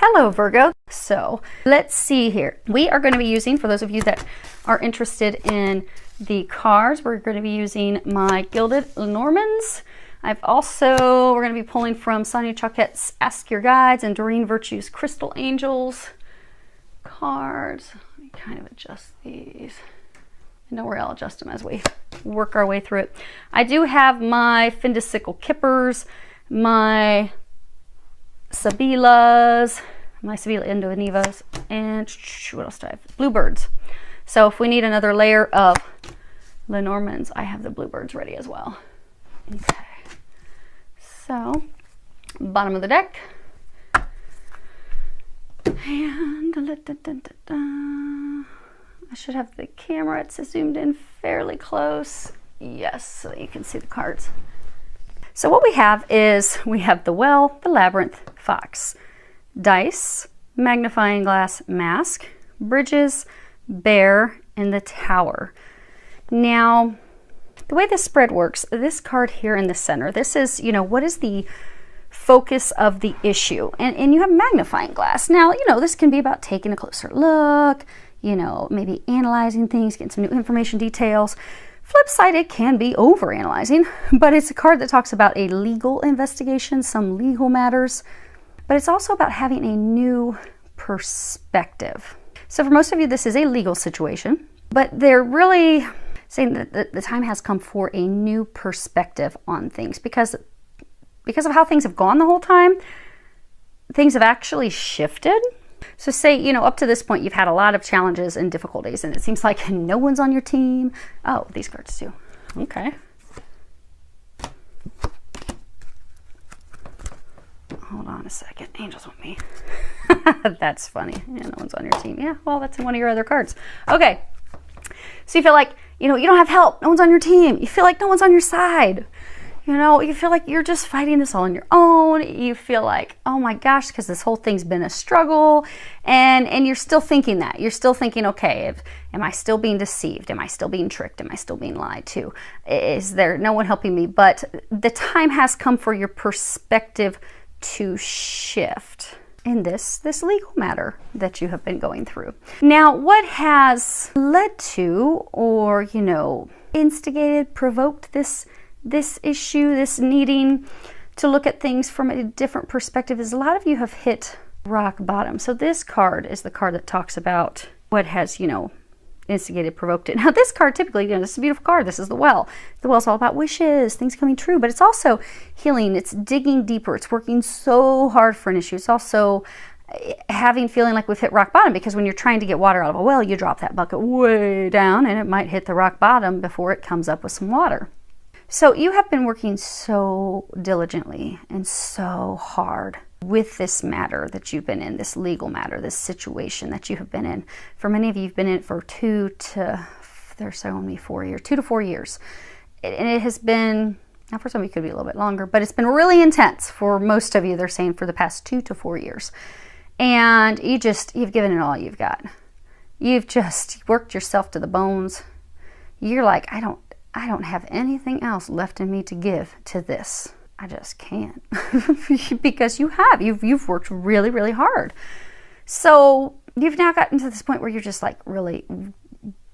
Hello, Virgo. So let's see here. We are going to be using, for those of you that are interested in the cards, we're going to be using my Gilded Lenormands. We're going to be pulling from Sonia Choquette's Ask Your Guides and Doreen Virtue's Crystal Angels cards. Let me kind of adjust these. And don't worry, I'll adjust them as we work our way through it. I do have my Findicicle Kippers, my Sabilas, my Sabila Indonevas, and what else do I have? Bluebirds. So if we need another layer of Lenormands, I have the Bluebirds ready as well. Okay. So, bottom of the deck. And I should have the camera, it's zoomed in fairly close. Yes, so that you can see the cards. So what we have is, we have the Well, the Labyrinth, Fox, Dice, Magnifying Glass, Mask, Bridges, Bear, and the Tower. Now, the way this spread works, this card here in the center, this is, what is the focus of the issue? And you have Magnifying Glass. Now, this can be about taking a closer look, maybe analyzing things, getting some new information, details. Flip side, it can be overanalyzing, but it's a card that talks about a legal investigation, some legal matters, but it's also about having a new perspective. So for most of you, this is a legal situation, but they're really saying that the time has come for a new perspective on things because of how things have gone the whole time. Things have actually shifted. So say, up to this point, you've had a lot of challenges and difficulties, and it seems like no one's on your team. Oh, these cards too. Okay. Hold on a second. Angels with me. That's funny. Yeah, no one's on your team. Yeah, well, that's in one of your other cards. Okay. So you feel like, you don't have help. No one's on your team. You feel like no one's on your side. You feel like you're just fighting this all on your own. You feel like, oh my gosh, because this whole thing's been a struggle. And you're still thinking that. You're still thinking, okay, am I still being deceived? Am I still being tricked? Am I still being lied to? Is there no one helping me? But the time has come for your perspective to shift in this legal matter that you have been going through. Now, what has led to, or, instigated, provoked this issue, this needing to look at things from a different perspective, is a lot of you have hit rock bottom. So this card is the card that talks about what has, instigated, provoked it. Now this card typically, this is a beautiful card. This is the Well. The Well's all about wishes, things coming true, but it's also healing. It's digging deeper. It's working so hard for an issue. It's also feeling like we've hit rock bottom, because when you're trying to get water out of a well, you drop that bucket way down and it might hit the rock bottom before it comes up with some water. So you have been working so diligently and so hard with this matter that you've been in, this legal matter, this situation that you have been in. For many of you, you've been in it for 2 to 4 years. And it has been, now for some of you it could be a little bit longer, but it's been really intense for most of you, they're saying, for the past 2 to 4 years. And you've given it all you've got. You've just worked yourself to the bones. You're like, I don't have anything else left in me to give to this. I just can't. Because you've worked really, really hard. So you've now gotten to this point where you're just like really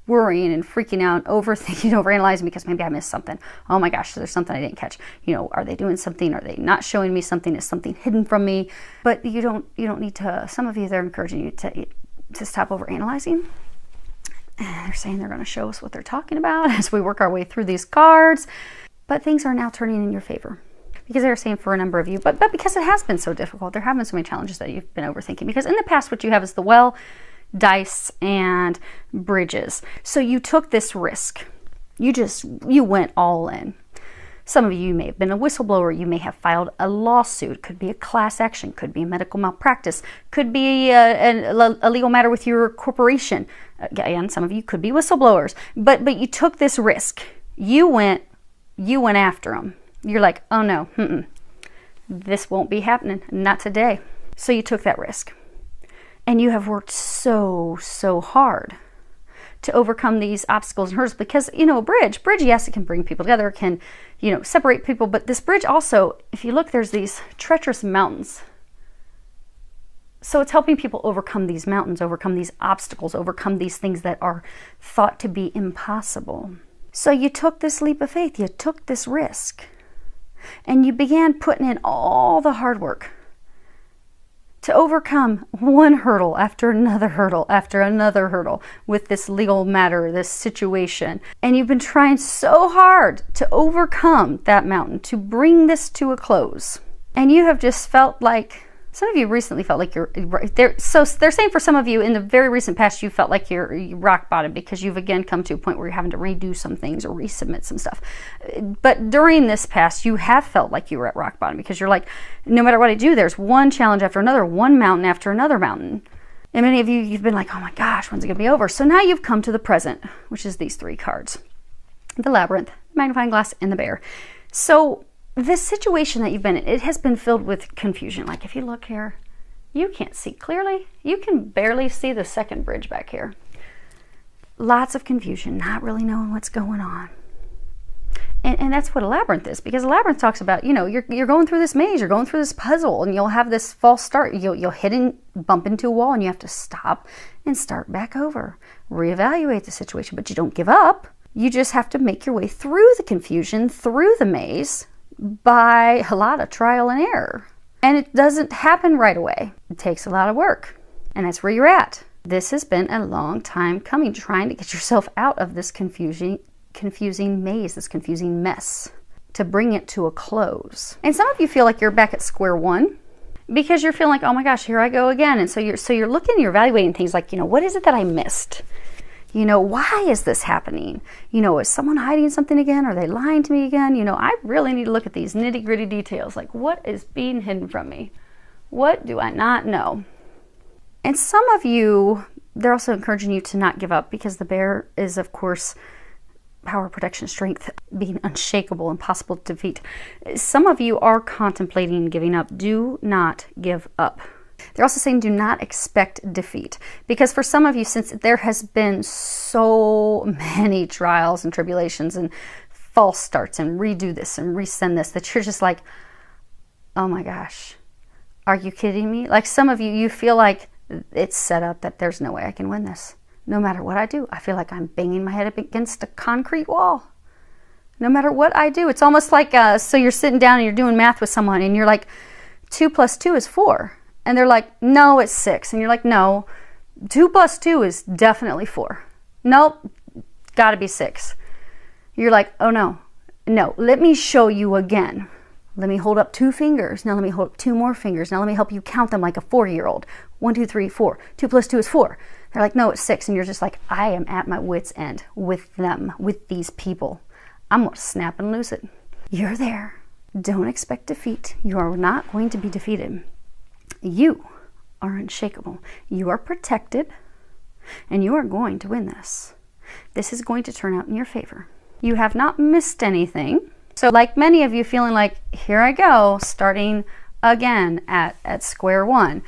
worrying and freaking out, overthinking, overanalyzing, because maybe I missed something. Oh my gosh, there's something I didn't catch. Are they doing something? Are they not showing me something? Is something hidden from me? But you don't need to, some of you, they're encouraging you to stop overanalyzing. They're saying they're going to show us what they're talking about as we work our way through these cards. But things are now turning in your favor. Because they're saying for a number of you, but because it has been so difficult, there have been so many challenges that you've been overthinking. Because in the past, what you have is the Well, Dice, and Bridges. So you took this risk. You went all in. Some of you may have been a whistleblower. You may have filed a lawsuit. Could be a class action. Could be a medical malpractice. Could be a legal matter with your corporation. Again, some of you could be whistleblowers. But you took this risk. You went after them. You're like, oh no, this won't be happening. Not today. So you took that risk. And you have worked so hard to overcome these obstacles and hurdles, because, a bridge, yes, it can bring people together, it can, separate people, but this bridge also, if you look, there's these treacherous mountains So it's helping people overcome these mountains, overcome these obstacles, overcome these things that are thought to be impossible. So you took this leap of faith, you took this risk, and you began putting in all the hard work to overcome one hurdle after another hurdle after another hurdle with this legal matter, this situation. And you've been trying so hard to overcome that mountain, to bring this to a close. And you have just felt like, some of you recently felt like you're there. So they're saying for some of you in the very recent past, you felt like you're rock bottom because you've again come to a point where you're having to redo some things or resubmit some stuff. But during this past, you have felt like you were at rock bottom because you're like, no matter what I do, there's one challenge after another, one mountain after another mountain. And many of you, you've been like, oh my gosh, when's it gonna be over? So now you've come to the present, which is these 3 cards: the Labyrinth, the Magnifying Glass, and the Bear. So this situation that you've been in, it has been filled with confusion. Like if you look here, you can't see clearly. You can barely see the second bridge back here. Lots of confusion, not really knowing what's going on. And that's what a labyrinth is, because a labyrinth talks about, you know, you're going through this maze, you're going through this puzzle, and you'll have this false start. You'll hit and bump into a wall, and you have to stop and start back over. Reevaluate the situation, but you don't give up. You just have to make your way through the confusion, through the maze, by a lot of trial and error. And it doesn't happen right away. It takes a lot of work. And that's where you're at. This has been a long time coming, trying to get yourself out of this confusing maze, this confusing mess, to bring it to a close. And some of you feel like you're back at square one because you're feeling like, oh my gosh, here I go again. And so you're looking, you're evaluating things like, you know, what is it that I missed? You know, why is this happening? You know, is someone hiding something again? Are they lying to me again? You know, I really need to look at these nitty-gritty details. Like, what is being hidden from me? What do I not know? And some of you, they're also encouraging you to not give up, because the Bear is, of course, power, protection, strength, being unshakable, impossible to defeat. Some of you are contemplating giving up. Do not give up. They're also saying do not expect defeat, because for some of you, since there has been so many trials and tribulations and false starts and redo this and resend this, that you're just like, oh my gosh, are you kidding me? Like some of you, you feel like it's set up that there's no way I can win this. No matter what I do, I feel like I'm banging my head up against a concrete wall. No matter what I do, it's almost like, so you're sitting down and you're doing math with someone and you're like, 2 + 2 is 4. And they're like, no, it's 6. And you're like, no, 2 + 2 is definitely 4. Nope, gotta be 6. You're like, oh no, let me show you again. Let me hold up 2 fingers. Now let me hold up 2 more fingers. Now let me help you count them like a 4-year-old. 1, 2, 3, 4. 2 + 2 is 4. They're like, no, it's 6. And you're just like, I am at my wit's end with them, with these people. I'm gonna snap and lose it. You're there. Don't expect defeat. You are not going to be defeated. You are unshakable. You are protected, and you are going to win this. This is going to turn out in your favor. You have not missed anything. So like many of you feeling like, here I go, starting again at square one.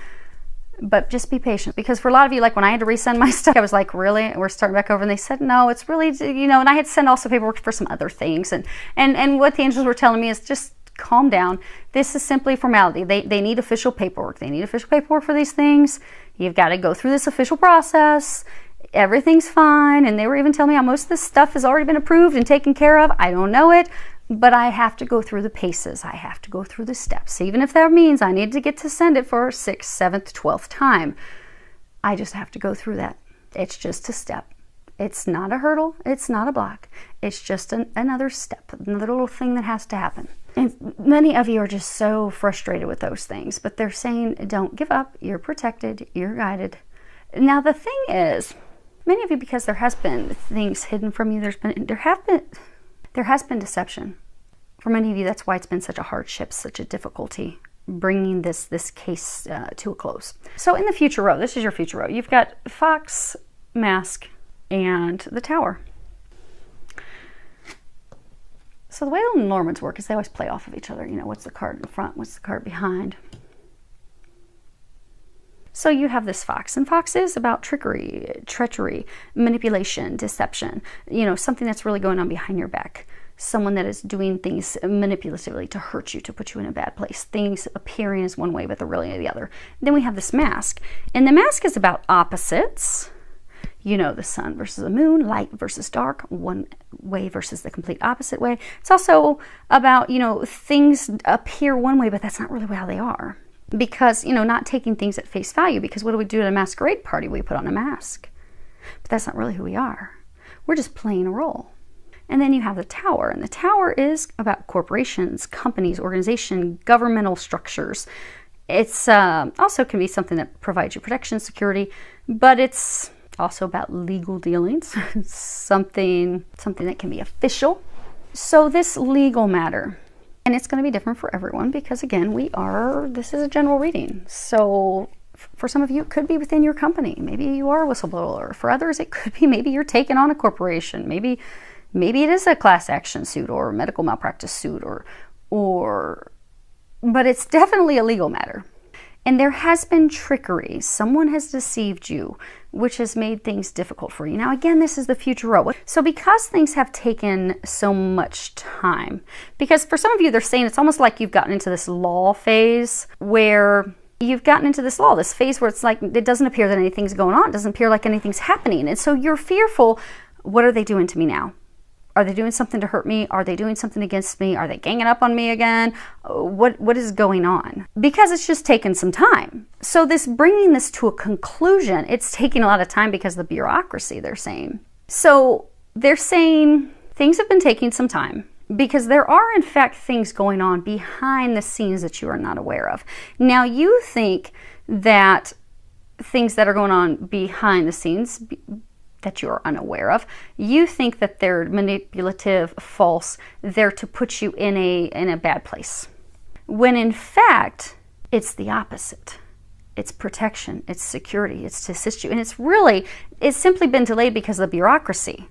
But just be patient, because for a lot of you, like when I had to resend my stuff, I was like, really? We're starting back over? And they said, no, it's really, you know, and I had to send also paperwork for some other things. And what the angels were telling me is just calm down. This is simply formality. They need official paperwork. They need official paperwork for these things. You've got to go through this official process. Everything's fine. And they were even telling me how most of this stuff has already been approved and taken care of. I don't know it, but I have to go through the paces. I have to go through the steps. Even if that means I need to get to send it for 6th, 7th, 12th time. I just have to go through that. It's just a step. It's not a hurdle. It's not a block. It's just another step, another little thing that has to happen. And many of you are just so frustrated with those things, but they're saying, don't give up. You're protected. You're guided. Now, the thing is, many of you, because there has been things hidden from you, there has been deception. For many of you, that's why it's been such a hardship, such a difficulty bringing this case to a close. So in the future row, this is your future row. You've got Fox, Mask, and the Tower. So the way the Normans work is they always play off of each other. You know, what's the card in front? What's the card behind? So you have this Fox, and Fox is about trickery, treachery, manipulation, deception. You know, something that's really going on behind your back. someone that is doing things manipulatively to hurt you, to put you in a bad place. Things appearing as one way, but they're really the other. Then we have this mask. And the mask is about opposites. You know, the sun versus the moon, light versus dark, one way versus the complete opposite way. It's also about, you know, things appear one way, but that's not really how they are. Because, you know, not taking things at face value. Because what do we do at a masquerade party? We put on a mask. But that's not really who we are. We're just playing a role. And then you have the tower, and the tower is about corporations, companies, organization, governmental structures. It's also can be something that provides you protection, security, but it's also about legal dealings, something that can be official. So this legal matter, and it's going to be different for everyone because again, this is a general reading. So for some of you, it could be within your company. Maybe you are a whistleblower. For others, it could be maybe you're taking on a corporation. Maybe it is a class action suit or a medical malpractice suit but it's definitely a legal matter. And there has been trickery. Someone has deceived you, which has made things difficult for you. Now, again, this is the future road. So because things have taken so much time, because for some of you, they're saying it's almost like you've gotten into this law phase where you've gotten into this phase where it's like it doesn't appear that anything's going on. It doesn't appear like anything's happening. And so you're fearful, what are they doing to me now? Are they doing something to hurt me? Are they doing something against me? Are they ganging up on me again? What is going on? Because it's just taken some time. So bringing this to a conclusion, it's taking a lot of time because of the bureaucracy, they're saying. So they're saying things have been taking some time because there are in fact things going on behind the scenes that you are not aware of. Now you think that things that are going on behind the scenes that you're unaware of, you think that they're manipulative, false, they're to put you in a bad place. When in fact, it's the opposite. It's protection, it's security, it's to assist you. And it's simply been delayed because of the bureaucracy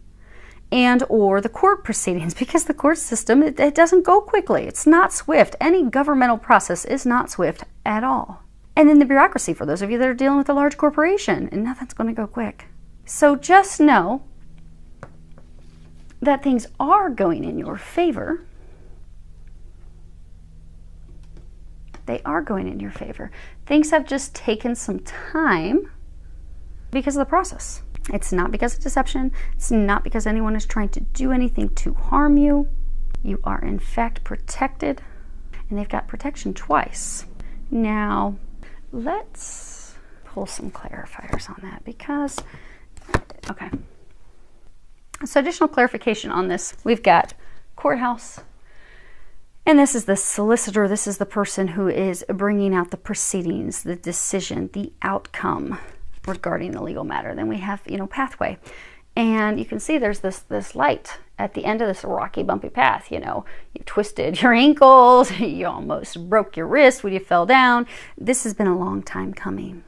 and or the court proceedings, because the court system, it doesn't go quickly. It's not swift. Any governmental process is not swift at all. And then the bureaucracy, for those of you that are dealing with a large corporation, and nothing's going to go quick. So just know that things are going in your favor. They are going in your favor. Things have just taken some time because of the process. It's not because of deception. It's not because anyone is trying to do anything to harm you. You are in fact protected, and they've got protection twice. Now, let's pull some clarifiers on that because okay. So additional clarification on this. We've got courthouse, and this is the solicitor. This is the person who is bringing out the proceedings, the decision, the outcome regarding the legal matter. Then we have, pathway. And you can see there's this light at the end of this rocky, bumpy path. You twisted your ankles, you almost broke your wrist when you fell down. This has been a long time coming.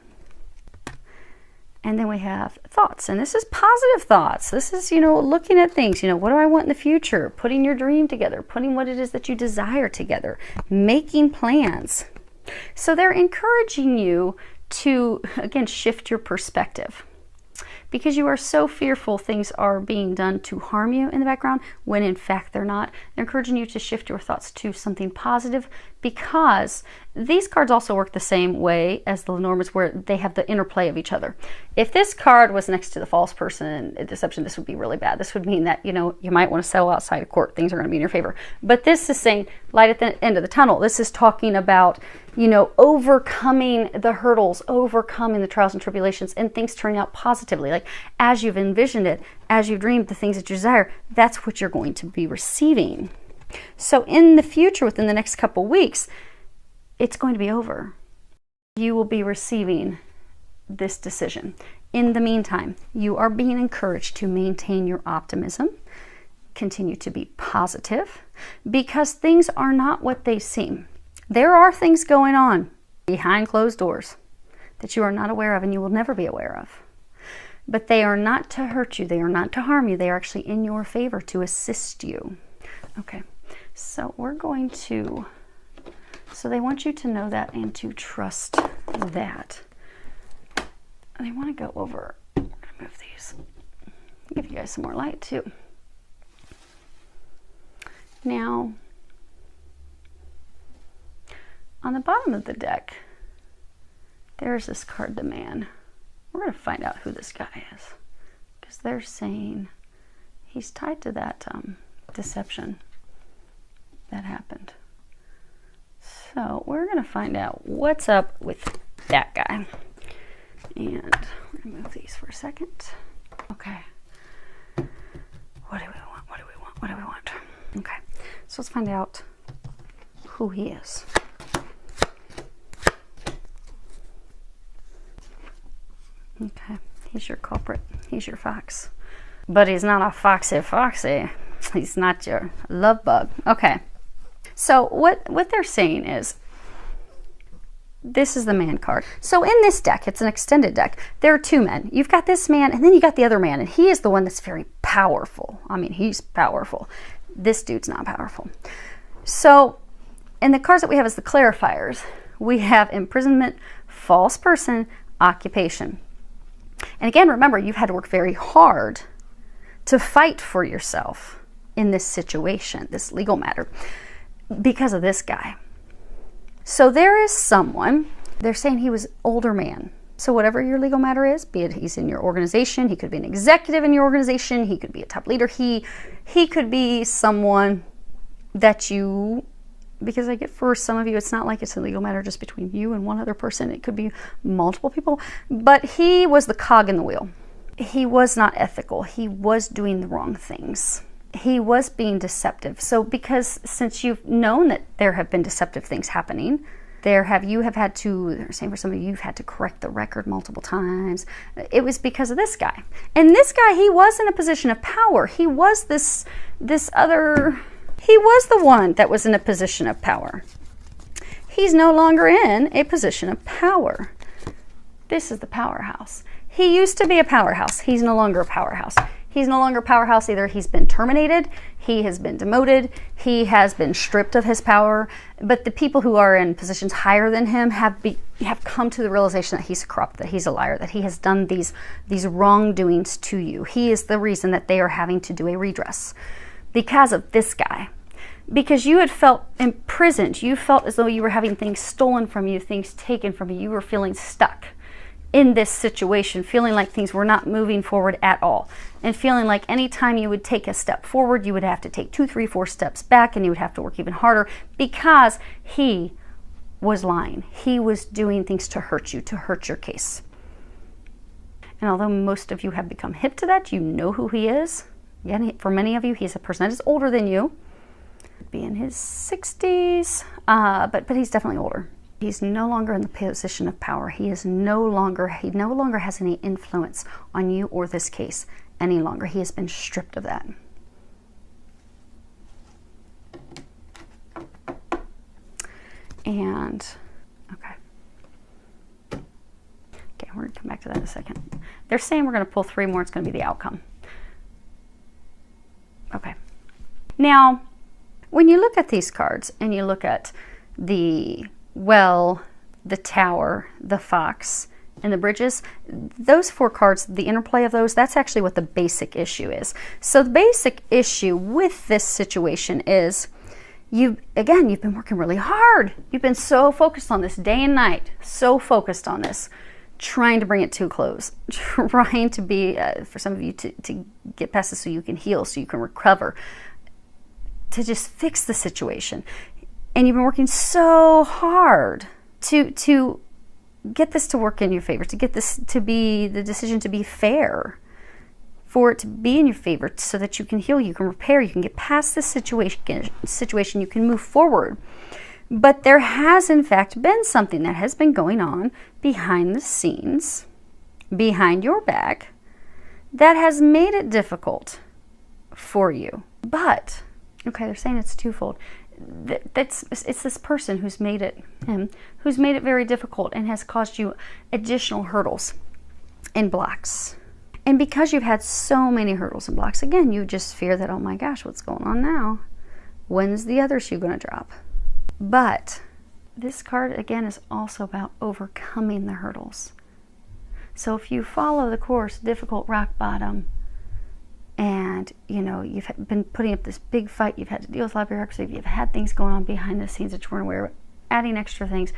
And then we have thoughts, and this is positive thoughts. This is, looking at things, what do I want in the future? Putting your dream together, putting what it is that you desire together, making plans. So they're encouraging you to, again, shift your perspective. Because you are so fearful things are being done to harm you in the background, when in fact they're not. They're encouraging you to shift your thoughts to something positive, because these cards also work the same way as the Lenormands, where they have the interplay of each other. If this card was next to the false person and deception, this would be really bad. This would mean that, you might want to settle outside of court. Things are going to be in your favor. But this is saying light at the end of the tunnel. This is talking about, overcoming the hurdles, overcoming the trials and tribulations, and things turning out positively. Like as you've envisioned it, as you dreamed the things that you desire, that's what you're going to be receiving. So in the future, within the next couple weeks, it's going to be over. You will be receiving this decision. In the meantime, you are being encouraged to maintain your optimism, continue to be positive, because things are not what they seem. There are things going on behind closed doors that you are not aware of and you will never be aware of. But they are not to hurt you. They are not to harm you. They are actually in your favor to assist you. Okay, so we're going to... So they want you to know that and to trust that. And they want to go over... I'm going to move these. Give you guys some more light too. Now, on the bottom of the deck, there's this card, the Man. We're going to find out who this guy is, because they're saying he's tied to that deception that happened. So we're going to find out what's up with that guy. And we're going to move these for a second. Okay. What do we want? What do we want? What do we want? Okay. So let's find out who he is. Okay. He's your culprit. He's your fox. But he's not a foxy. He's not your love bug. Okay. So what they're saying is, this is the Man card. So in this deck, it's an extended deck. There are two men. You've got this man, and then you got the other man, and he is the one that's very powerful. I mean, he's powerful. This dude's not powerful. So in the cards that we have as the clarifiers, we have imprisonment, false person, occupation. And again, remember, you've had to work very hard to fight for yourself in this situation, this legal matter, because of this guy. So there is someone, they're saying he was older man. So whatever your legal matter is, be it he's in your organization, he could be an executive in your organization, he could be a top leader, he could be someone that you, because I get for some of you, it's not like it's a legal matter just between you and one other person. It could be multiple people. But he was the cog in the wheel. He was not ethical. He was doing the wrong things. He was being deceptive. So because since you've known that there have been deceptive things happening, you have had to, they're saying for some of you, you've had to correct the record multiple times. It was because of this guy. And this guy, he was in a position of power. He was he was the one that was in a position of power. He's no longer in a position of power. This is the powerhouse. He used to be a powerhouse. He's no longer a powerhouse. He's no longer a powerhouse. Either he's been terminated, he has been demoted, he has been stripped of his power. But the people who are in positions higher than him have come to the realization that he's corrupt, that he's a liar, that he has done these wrongdoings to you. He is the reason that they are having to do a redress because of this guy. Because you had felt imprisoned. You felt as though you were having things stolen from you, things taken from you. You were feeling stuck in this situation, feeling like things were not moving forward at all, and feeling like anytime you would take a step forward, you would have to take 2, 3, 4 steps back, and you would have to work even harder because he was lying. He was doing things to hurt you, to hurt your case. And although most of you have become hip to that, you know who he is. Again, for many of you, he's a person that is older than you, be in his 60s, but he's definitely older. He's no longer in the position of power. He no longer has any influence on you or this case any longer. He has been stripped of that. And, okay, we're going to come back to that in a second. They're saying we're going to pull 3 more. It's going to be the outcome. Okay. Now, when you look at these cards and you look at the Well, the Tower, the Fox, and the Bridges, those 4 cards, the interplay of those, that's actually what the basic issue is. So the basic issue with this situation is, you've been working really hard. You've been so focused on this day and night, so focused on this, trying to bring it to a close, trying to be, for some of you, to get past this so you can heal, so you can recover, to just fix the situation. And you've been working so hard to get this to work in your favor, to get this to be, the decision to be fair, for it to be in your favor so that you can heal, you can repair, you can get past this situation, you can move forward. But there has, in fact, been something that has been going on behind the scenes, behind your back, that has made it difficult for you. But, okay, they're saying it's twofold. It's this person who's made it very difficult and has caused you additional hurdles and blocks. And because you've had so many hurdles and blocks, again, you just fear that, oh my gosh, what's going on now? When's the other shoe going to drop? But this card, again, is also about overcoming the hurdles. So if you follow the course, difficult, rock bottom, and you know, you've been putting up this big fight, you've had to deal with a lot of bureaucracy, you've had things going on behind the scenes that you weren't aware of, adding extra things,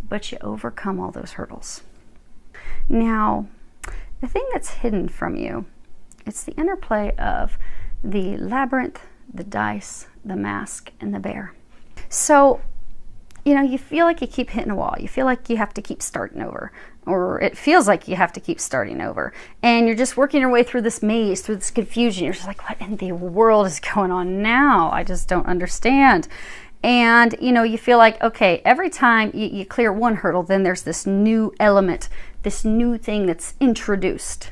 but you overcome all those hurdles. Now, the thing that's hidden from you, it's the interplay of the labyrinth, the dice, the mask, and the bear. So, you know, you feel like you keep hitting a wall. You feel like you have to keep starting over, or it feels like you have to keep starting over. And you're just working your way through this maze, through this confusion. You're just like, what in the world is going on now? I just don't understand. And, you know, you feel like, okay, every time you clear one hurdle, then there's this new element, this new thing that's introduced.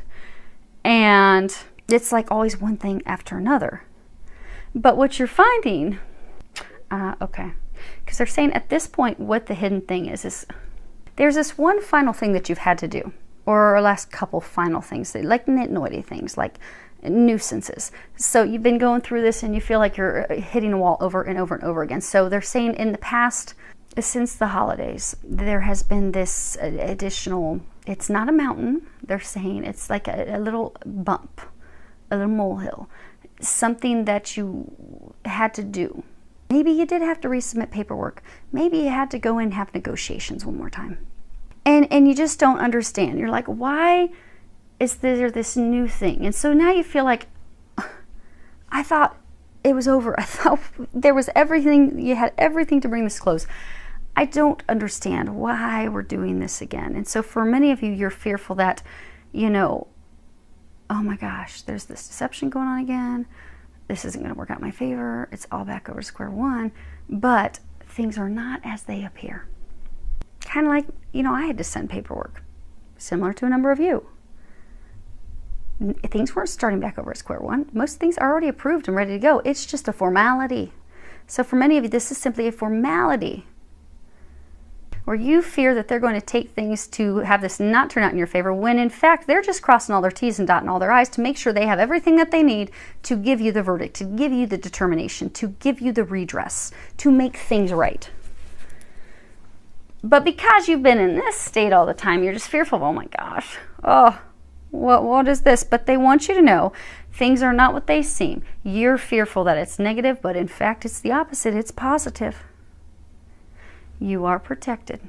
And it's like always one thing after another. But what you're finding, okay, because they're saying at this point what the hidden thing is there's this one final thing that you've had to do, or last couple final things, like nitnoity things, like nuisances. So you've been going through this and you feel like you're hitting a wall over and over and over again. So they're saying in the past, since the holidays, there has been this additional, it's not a mountain, they're saying it's like a little bump, a little molehill, something that you had to do. Maybe you did have to resubmit paperwork. Maybe you had to go in and have negotiations one more time. And you just don't understand. You're like, why is there this new thing? And so now you feel like, I thought it was over. I thought there was everything, you had everything to bring this close. I don't understand why we're doing this again. And so for many of you, you're fearful that, you know, oh my gosh, there's this deception going on again. This isn't going to work out in my favor. It's all back over to square one. But things are not as they appear. Kind of like, you know, I had to send paperwork, similar to a number of you. Things weren't starting back over at square one. Most things are already approved and ready to go. It's just a formality. So for many of you, this is simply a formality, where you fear that they're going to take things to have this not turn out in your favor, when in fact they're just crossing all their T's and dotting all their I's to make sure they have everything that they need to give you the verdict, to give you the determination, to give you the redress, to make things right. But because you've been in this state all the time, you're just fearful, oh my gosh, oh, what is this? But they want you to know things are not what they seem. You're fearful that it's negative, but in fact it's the opposite, it's positive. You are protected.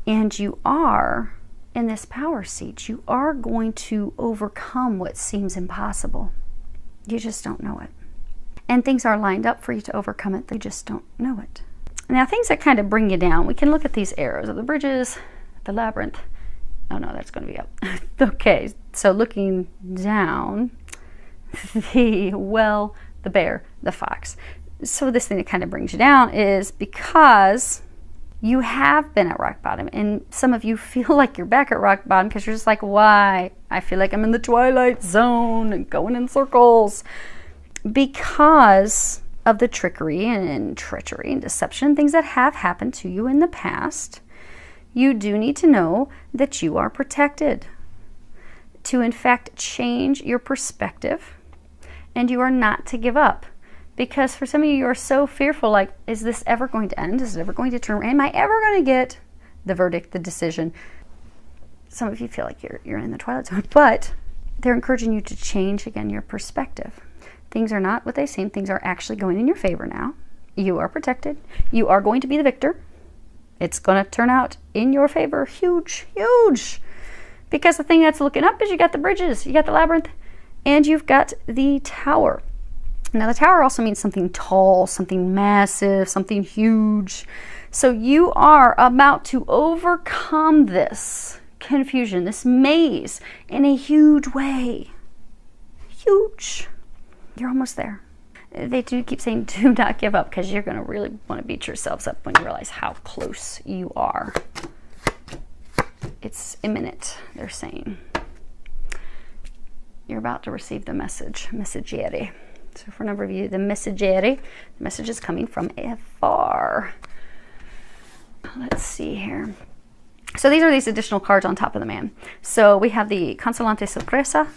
And you are in this power seat. You are going to overcome what seems impossible. You just don't know it. And things are lined up for you to overcome it. They just don't know it. Now, things that kind of bring you down, we can look at these arrows of the bridges, the labyrinth. Oh no, that's going to be up. Okay, so looking down, the well, the bear, the fox. So this thing that kind of brings you down is because you have been at rock bottom, and some of you feel like you're back at rock bottom because you're just like, why? I feel like I'm in the twilight zone and going in circles, because of the trickery and treachery and deception, things that have happened to you in the past. You do need to know that you are protected to, in fact, change your perspective, and you are not to give up. Because for some of you, you are so fearful, like, is this ever going to end? Is it ever going to turn? Am I ever going to get the verdict, the decision? Some of you feel like you're in the twilight zone, but they're encouraging you to change, again, your perspective. Things are not what they seem. Things are actually going in your favor now. You are protected. You are going to be the victor. It's going to turn out in your favor. Huge, huge. Because the thing that's looking up is you got the bridges, you got the labyrinth, and you've got the tower. Now, the tower also means something tall, something massive, something huge. So you are about to overcome this confusion, this maze, in a huge way. Huge. You're almost there. They do keep saying, do not give up, because you're going to really want to beat yourselves up when you realize how close you are. It's imminent, they're saying. You're about to receive the messagiere. So for a number of you, the messagiere, the message is coming from afar. Let's see here. So these are these additional cards on top of the man. So we have the Consolante Sorpresa,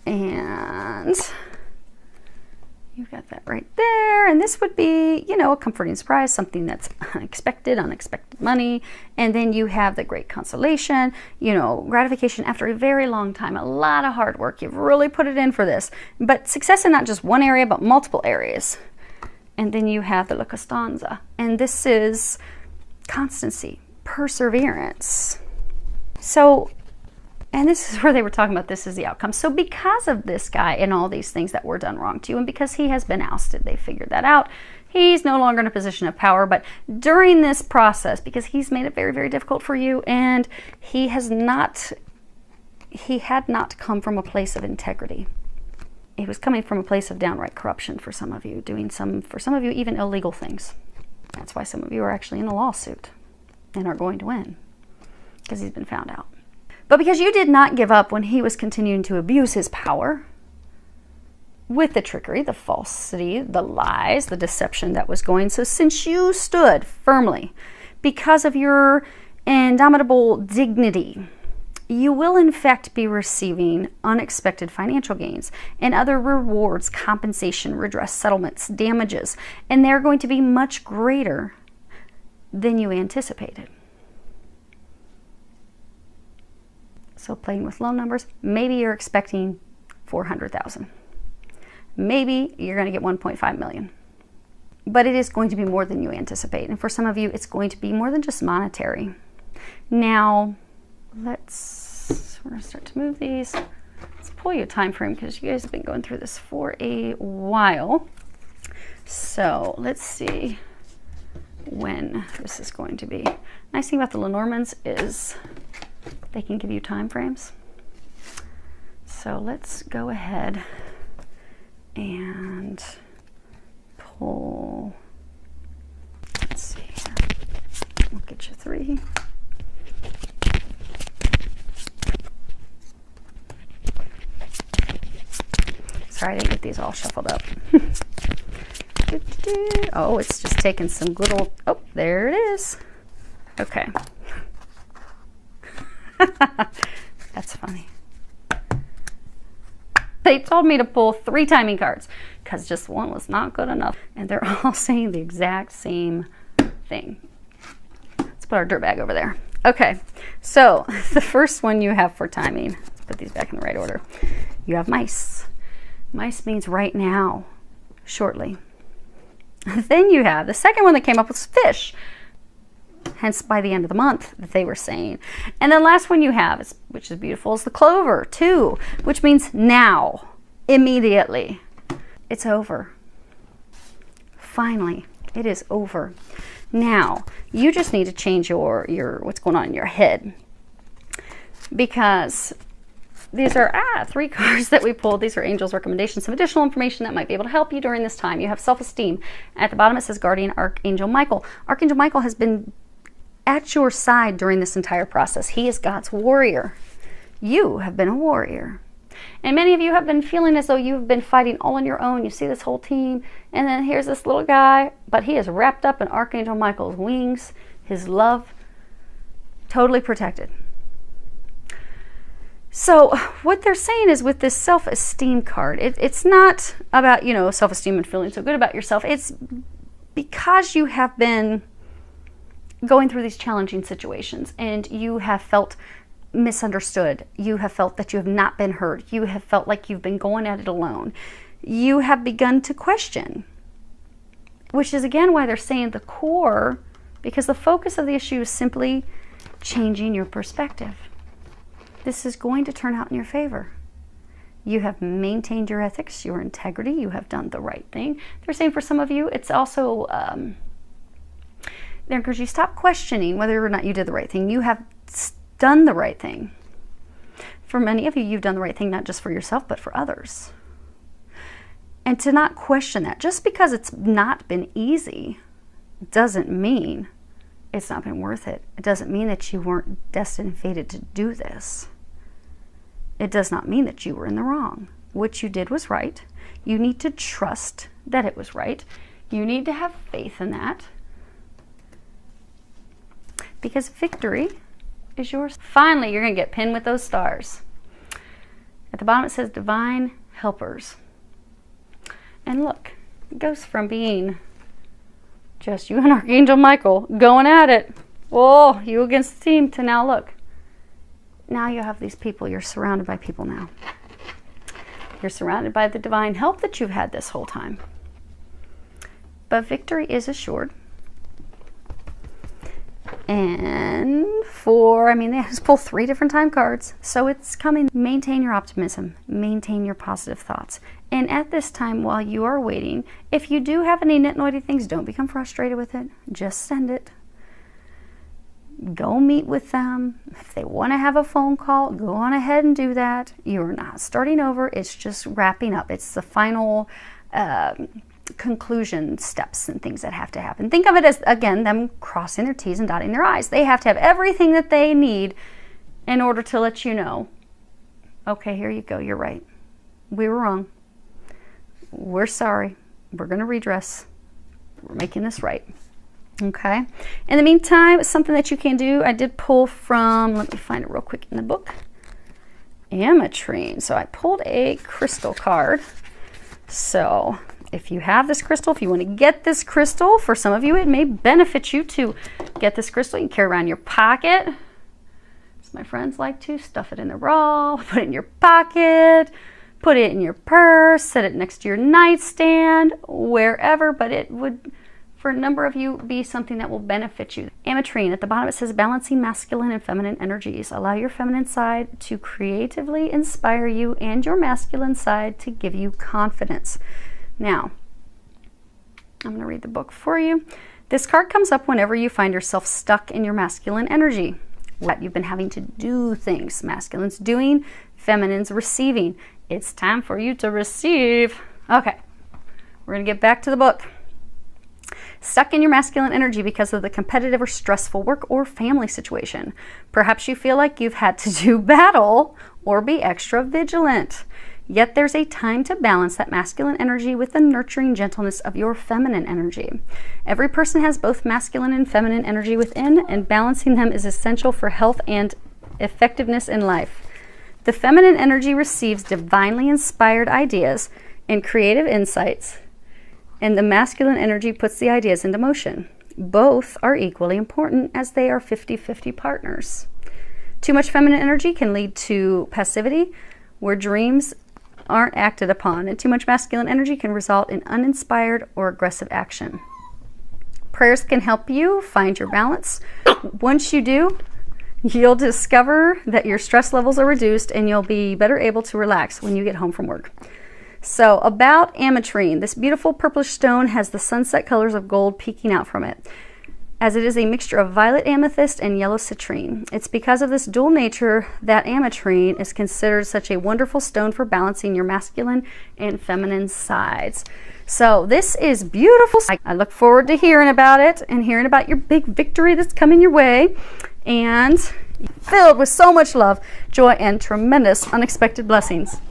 and You've got that right there. And this would be, you know, a comforting surprise, something that's unexpected money. And then you have the great consolation, you know, gratification after a very long time, a lot of hard work. You've really put it in for this. But success in not just one area, but multiple areas. And then you have the La Costanza. And this is constancy, perseverance. So, and this is where they were talking about this is the outcome. So because of this guy and all these things that were done wrong to you, and because he has been ousted, they figured that out. He's no longer in a position of power, but during this process, because he's made it very, very difficult for you, and he had not come from a place of integrity. He was coming from a place of downright corruption for some of you, doing for some of you, even illegal things. That's why some of you are actually in a lawsuit and are going to win, because he's been found out. But because you did not give up when he was continuing to abuse his power with the trickery, the falsity, the lies, the deception that was going. So since you stood firmly because of your indomitable dignity, you will in fact be receiving unexpected financial gains and other rewards, compensation, redress, settlements, damages, and they're going to be much greater than you anticipated. So playing with low numbers, maybe you're expecting 400,000. Maybe you're going to get 1.5 million. But it is going to be more than you anticipate. And for some of you, it's going to be more than just monetary. Now, we're going to start to move these. Let's pull you a time frame because you guys have been going through this for a while. So let's see when this is going to be. Nice thing about the Lenormands is they can give you time frames. So let's go ahead and pull, let's see here. We'll get you 3. Sorry, I didn't get these all shuffled up. Oh, it's just taking some good old, oh, there it is. Okay. That's funny. They told me to pull 3 timing cards because just one was not good enough. And they're all saying the exact same thing. Let's put our dirt bag over there. Okay, so the first one you have for timing, let's put these back in the right order. You have mice. Mice means right now, shortly. Then you have the second one that came up was fish. Hence by the end of the month that they were saying. And then last one you have, which is beautiful, is the clover, 2, which means now, immediately. It's over. Finally, it is over. Now, you just need to change your what's going on in your head. Because these are 3 cards that we pulled. These are angels' recommendations, some additional information that might be able to help you during this time. You have self-esteem. At the bottom it says Guardian Archangel Michael. Archangel Michael has been at your side during this entire process. He is God's warrior. You have been a warrior. And many of you have been feeling as though you've been fighting all on your own. You see this whole team, and then here's this little guy, but he is wrapped up in Archangel Michael's wings, his love, totally protected. So what they're saying is with this self-esteem card, it's not about, you know, self-esteem and feeling so good about yourself. It's because you have been going through these challenging situations and you have felt misunderstood. You have felt that you have not been heard. You have felt like you've been going at it alone. You have begun to question, which is again why they're saying the core, because the focus of the issue is simply changing your perspective. This is going to turn out in your favor. You have maintained your ethics, your integrity. You have done the right thing. They're saying for some of you, it's also because you stop questioning whether or not you did the right thing. You have done the right thing. For many of you, you've done the right thing, not just for yourself, but for others. And to not question that, just because it's not been easy, doesn't mean it's not been worth it. It doesn't mean that you weren't destined and fated to do this. It does not mean that you were in the wrong. What you did was right. You need to trust that it was right. You need to have faith in that. Because victory is yours. Finally, you're going to get pinned with those stars. At the bottom it says divine helpers. And look, it goes from being just you and Archangel Michael going at it. Oh, you against the team, to now look. Now you have these people. You're surrounded by people now. You're surrounded by the divine help that you've had this whole time. But victory is assured. And they just pull 3 different time cards. So it's coming. Maintain your optimism. Maintain your positive thoughts. And at this time, while you are waiting, if you do have any nitnoidy things, don't become frustrated with it. Just send it. Go meet with them. If they want to have a phone call, go on ahead and do that. You're not starting over. It's just wrapping up. It's the final conclusion steps and things that have to happen. Think of it as, again, them crossing their T's and dotting their I's. They have to have everything that they need in order to let you know, okay, here you go. You're right. We were wrong. We're sorry. We're going to redress. We're making this right. Okay. In the meantime, something that you can do, I did pull from, let me find it real quick in the book, Ametrine. So I pulled a crystal card. So if you have this crystal, if you want to get this crystal, for some of you, it may benefit you to get this crystal. You can carry it around in your pocket. As my friends like to, stuff it in the bra, put it in your pocket, put it in your purse, set it next to your nightstand, wherever, but it would, for a number of you, be something that will benefit you. Ametrine, at the bottom it says balancing masculine and feminine energies. Allow your feminine side to creatively inspire you and your masculine side to give you confidence. Now, I'm going to read the book for you. This card comes up whenever you find yourself stuck in your masculine energy. What you've been having to do things. Masculine's doing, feminine's receiving. It's time for you to receive. Okay, we're going to get back to the book. Stuck in your masculine energy because of the competitive or stressful work or family situation. Perhaps you feel like you've had to do battle or be extra vigilant. Yet there's a time to balance that masculine energy with the nurturing gentleness of your feminine energy. Every person has both masculine and feminine energy within, and balancing them is essential for health and effectiveness in life. The feminine energy receives divinely inspired ideas and creative insights, and the masculine energy puts the ideas into motion. Both are equally important as they are 50-50 partners. Too much feminine energy can lead to passivity, where dreams aren't acted upon, and too much masculine energy can result in uninspired or aggressive action. Prayers can help you find your balance. Once you do, you'll discover that your stress levels are reduced and you'll be better able to relax when you get home from work. So about Ametrine, this beautiful purplish stone has the sunset colors of gold peeking out from it, as it is a mixture of violet amethyst and yellow citrine. It's because of this dual nature that Ametrine is considered such a wonderful stone for balancing your masculine and feminine sides. So this is beautiful. I look forward to hearing about it and hearing about your big victory that's coming your way, and filled with so much love, joy, and tremendous unexpected blessings.